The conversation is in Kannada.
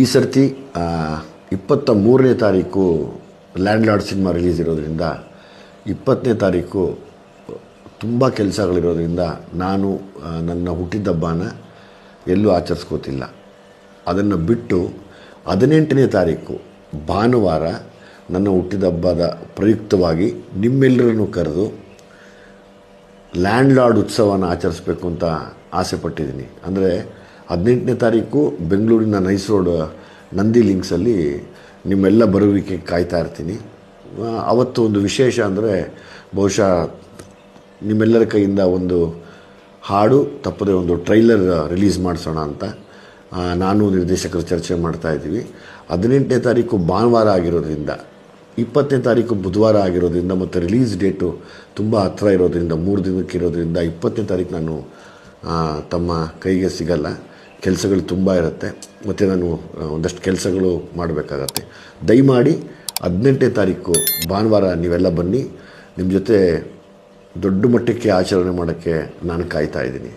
ಈ ಸರ್ತಿ 23ನೇ ತಾರೀಕು ಲ್ಯಾಂಡ್ ಲಾರ್ಡ್ ಸಿನಿಮಾ ರಿಲೀಸ್ ಇರೋದ್ರಿಂದ 20ನೇ ತಾರೀಕು ತುಂಬ ಕೆಲಸಗಳಿರೋದ್ರಿಂದ ನಾನು ನನ್ನ ಹುಟ್ಟಿದಬ್ಬನ ಎಲ್ಲೂ ಆಚರಿಸ್ಕೋತಿಲ್ಲ. ಅದನ್ನು ಬಿಟ್ಟು 18ನೇ ತಾರೀಕು ಭಾನುವಾರ ನನ್ನ ಹುಟ್ಟಿದಬ್ಬದ ಪ್ರಯುಕ್ತವಾಗಿ ನಿಮ್ಮೆಲ್ಲರನ್ನು ಕರೆದು ಲ್ಯಾಂಡ್ ಲಾರ್ಡ್ ಉತ್ಸವನ ಆಚರಿಸ್ಬೇಕು ಅಂತ ಆಸೆ ಪಟ್ಟಿದ್ದೀನಿ. ಅಂದರೆ 18ನೇ ತಾರೀಕು ಬೆಂಗಳೂರಿನ ನೈಸ್ ರೋಡ್ ನಂದಿ ಲಿಂಕ್ಸಲ್ಲಿ ನಿಮ್ಮೆಲ್ಲ ಬರುವಿಕೆ ಕಾಯ್ತಾ ಇರ್ತೀನಿ. ಅವತ್ತು ಒಂದು ವಿಶೇಷ ಅಂದರೆ ಬಹುಶಃ ನಿಮ್ಮೆಲ್ಲರ ಕೈಯಿಂದ ಒಂದು ಹಾಡು ತಪ್ಪದೆ ಒಂದು ಟ್ರೈಲರ್ ರಿಲೀಸ್ ಮಾಡಿಸೋಣ ಅಂತ ನಾನು ನಿರ್ದೇಶಕರು ಚರ್ಚೆ ಮಾಡ್ತಾಯಿದ್ದೀವಿ. 18ನೇ ತಾರೀಕು ಭಾನುವಾರ ಆಗಿರೋದ್ರಿಂದ 20ನೇ ತಾರೀಕು ಬುಧವಾರ ಆಗಿರೋದ್ರಿಂದ ಮತ್ತು ರಿಲೀಸ್ ಡೇಟು ತುಂಬ ಹತ್ತಿರ ಇರೋದ್ರಿಂದ 3 ದಿನಕ್ಕೆ ಇರೋದ್ರಿಂದ 20ನೇ ತಾರೀಕು ನಾನು ತಮ್ಮ ಕೈಗೆ ಸಿಗಲ್ಲ. ಕೆಲಸಗಳು ತುಂಬ ಇರುತ್ತೆ ಮತ್ತು ನಾನು ಒಂದಷ್ಟು ಕೆಲಸಗಳು ಮಾಡಬೇಕಾಗತ್ತೆ. ದಯಮಾಡಿ 18ನೇ ತಾರೀಕು ಭಾನುವಾರ ನೀವೆಲ್ಲ ಬನ್ನಿ. ನಿಮ್ಮ ಜೊತೆ ದೊಡ್ಡ ಮಟ್ಟಕ್ಕೆ ಆಚರಣೆ ಮಾಡೋಕ್ಕೆ ನಾನು ಕಾಯ್ತಾ ಇದ್ದೀನಿ.